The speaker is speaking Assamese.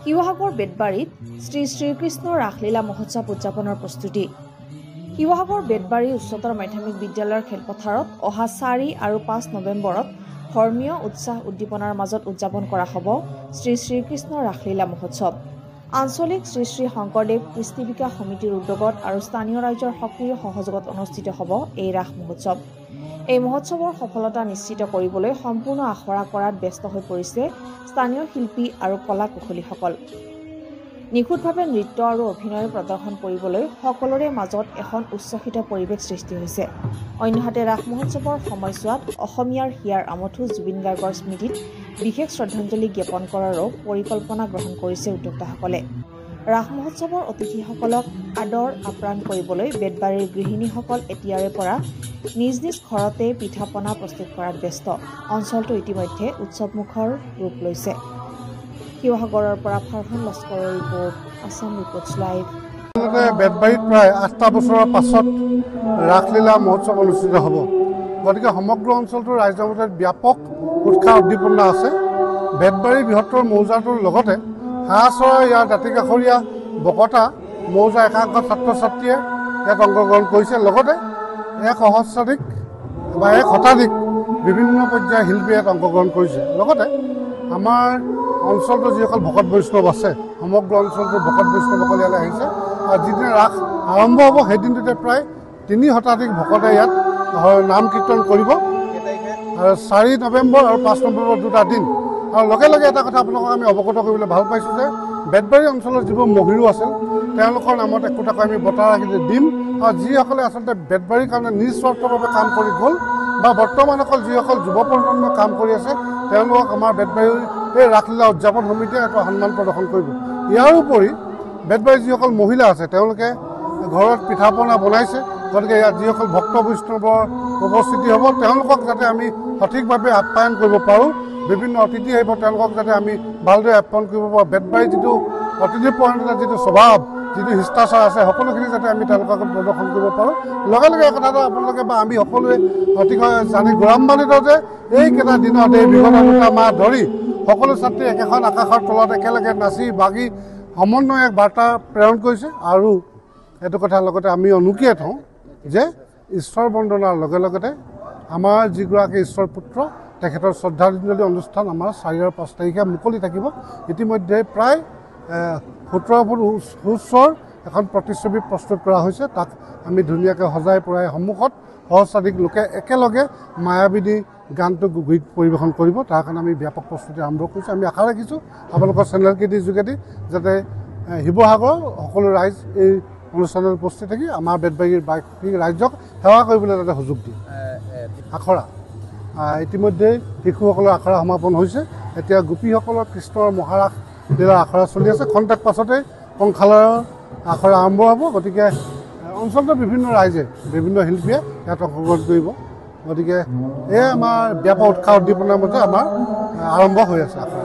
শিৱসাগৰ বেতবাৰীত শ্ৰী শ্ৰীকৃষ্ণ ৰাসলীলা মহোৎসৱ উদযাপনৰ প্ৰস্তুতি। শিৱসাগৰ বেতবাৰী উচ্চতৰ মাধ্যমিক বিদ্যালয়ৰ খেলপথাৰত অহা 4 আৰু 5 নৱেম্বৰত ধৰ্মীয় উৎসাহ উদ্দীপনাৰ মাজত উদযাপন কৰা হ'ব শ্ৰী শ্ৰীকৃষ্ণ ৰাসলীলা মহোৎসৱ। আঞ্চলিক শ্ৰী শ্ৰী শংকৰদেৱ কৃষ্টি বিকাশ সমিতিৰ উদ্যোগত আৰু স্থানীয় ৰাইজৰ সক্ৰিয় সহযোগত অনুষ্ঠিত হ'ব এই ৰাস মহোৎসৱ। এই মহোৎসৱৰ সফলতা নিশ্চিত কৰিবলৈ সম্পূৰ্ণ আখৰা কৰাত ব্যস্ত হৈ পৰিছে স্থানীয় শিল্পী আৰু কলা কুশলীসকল। নিখুঁতভাৱে নৃত্য আৰু অভিনয় প্ৰদৰ্শন কৰিবলৈ সকলোৰে মাজত এখন উচ্ছ্বসিত পৰিৱেশ সৃষ্টি হৈছে। অন্যহাতে ৰাস মহোৎসৱৰ সময়ছোৱাত অসমীয়াৰ হিয়াৰ আমঠু জুবিন গাৰ্গৰ স্মৃতিত বিশেষ শ্ৰদ্ধাঞ্জলি জ্ঞাপন কৰাৰো পৰিকল্পনা গ্ৰহণ কৰিছে উদ্যোক্তাসকলে। ৰাস মহোৎসৱৰ অতিথিসকলক আদৰ আপ্ৰাণ কৰিবলৈ বেতবাৰীৰ গৃহিণীসকল এতিয়াৰে পৰা নিজ নিজ ঘৰতে পিঠা পনা প্ৰস্তুত কৰাত ব্যস্ত। অঞ্চলটো ইতিমধ্যে উৎসৱমুখৰ ৰূপ লৈছে। শিৱসাগৰৰ পৰা ফাৰহান লস্কৰৰ ৰিপৰ্ট, আছাম ৰিপৰ্টছ লাইভ। বেতবাৰীত প্ৰায় 8টা বছৰৰ পাছত ৰাসলীলা মহোৎসৱ অনুষ্ঠিত হ'ব। গতিকে সমগ্ৰ অঞ্চলটোৰ ৰাইজৰ মাজত ব্যাপক উৎসাহ উদ্দীপনা আছে। বেতবাৰী বৃহত্তৰ মৌজাটোৰ লগতে হাঁহচৰা ইয়াৰ দাঁতিকাষৰীয়া বকতা মৌজা একাংশ ছাত্ৰ ছাত্ৰীয়ে ইয়াত অংশগ্ৰহণ কৰিছে। লগতে এক শতাধিক বিভিন্ন পৰ্যায়ৰ শিল্পীয়ে ইয়াত অংশগ্ৰহণ কৰিছে। লগতে আমাৰ অঞ্চলটোৰ যিসকল ভকত বৈষ্ণৱ আছে, সমগ্ৰ অঞ্চলটোৰ ভকত বৈষ্ণৱসকল ইয়ালৈ আহিছে। আৰু যিদিনা ৰাস আৰম্ভ হ'ব সেইদিনটোতে প্ৰায় 3 শতাধিক ভকতে ইয়াত নাম কীৰ্তন কৰিব। আৰু 4 নৱেম্বৰ আৰু 5 নৱেম্বৰ 2টা দিন। আৰু লগে লগে এটা কথা আপোনালোকক আমি অৱগত কৰিবলৈ ভাল পাইছোঁ যে বেতবাৰী অঞ্চলৰ যিবোৰ মহিৰো আছিল তেওঁলোকৰ নামত একোটাকৈ আমি বঁটা ৰাখি দিম। আৰু যিসকলে আচলতে বেতবাৰীৰ কাৰণে নিস্বাৰ্থভাৱে কাম কৰি গ'ল বা বৰ্তমান অকল যিসকল যুৱ প্ৰজন্মই কাম কৰি আছে তেওঁলোকক আমাৰ বেতবাৰীৰ এই ৰাসলীলা উদযাপন সমিতিয়ে এটা সন্মান প্ৰদৰ্শন কৰিব। ইয়াৰ উপৰি বেতবাৰীৰ যিসকল মহিলা আছে তেওঁলোকে ঘৰত পিঠা পনা বনাইছে। গতিকে ইয়াত যিসকল ভক্ত বৈষ্ণৱৰ উপস্থিতি হ'ব তেওঁলোকক যাতে আমি সঠিকভাৱে আপ্যায়ন কৰিব পাৰোঁ, বিভিন্ন অতিথি আহিব তেওঁলোকক যাতে আমি ভালদৰে আপ্যায়ন কৰিব পাৰোঁ। বেতবাৰীৰ যিটো অতিথি পৰায়ণতাৰ যিটো স্বভাৱ, যিটো শিষ্টাচাৰ আছে সকলোখিনি যাতে আমি তেওঁলোকক প্ৰদৰ্শন কৰিব পাৰোঁ। লগে লগে এই কথাটো আপোনালোকে বা আমি সকলোৱে অতিকৈ জানি গৌৰৱান্বিত যে এইকেইটা দিনত এই বিগত 2টা মাহ ধৰি সকলো ছাত্ৰী একেখন আকাশৰ তলত একেলগে নাচি বাগি সমন্বয় এক বাৰ্তা প্ৰেৰণ কৰিছে। আৰু এইটো কথাৰ লগতে আমি অনুকিয়াই থওঁ যে ঈশ্বৰ বন্দনাৰ লগে লগতে আমাৰ যিগৰাকী ঈশ্বৰ পুত্ৰ তেখেতৰ শ্ৰদ্ধাঞ্জলি অনুষ্ঠান আমাৰ 4 আৰু 5 তাৰিখে মুকলি থাকিব। ইতিমধ্যে প্ৰায় 17 ফুট উচ্চৰ এখন প্ৰতিচ্ছবি প্ৰস্তুত কৰা হৈছে। তাক আমি ধুনীয়াকৈ সজাই পৰাই সন্মুখত সহস্ৰাধিক লোকে একেলগে মায়াবিনী গানটো গীত পৰিৱেশন কৰিব। তাৰ কাৰণে আমি ব্যাপক প্ৰস্তুতি আৰম্ভ কৰিছোঁ। আমি আশা ৰাখিছোঁ আপোনালোকৰ চেনেলকেইটিৰ যোগেদি যাতে শিৱসাগৰৰ সকলো ৰাইজ এই অনুষ্ঠানত উপস্থিত থাকি আমাৰ বেতবাৰীৰ বাকী ৰাইজক সেৱা কৰিবলৈ যাতে সুযোগ দিয়ে। আখৰা ইতিমধ্যে শিশুসকলৰ আখৰা সমাপন হৈছে। এতিয়া গোপীসকলৰ কৃষ্ণৰ মহাৰাস লীলাৰ আখৰা চলি আছে। খন্তেক পাছতে কংখালৰ আখৰা আৰম্ভ হ'ব। গতিকে অঞ্চলটোৰ বিভিন্ন ৰাইজে বিভিন্ন শিল্পীয়ে ইয়াত অংশগ্ৰহণ কৰিব। গতিকে এয়া আমাৰ ব্যাপক উৎসাহ উদ্দীপনাৰ মাজত আমাৰ আৰম্ভ হৈ আছে আখৰা।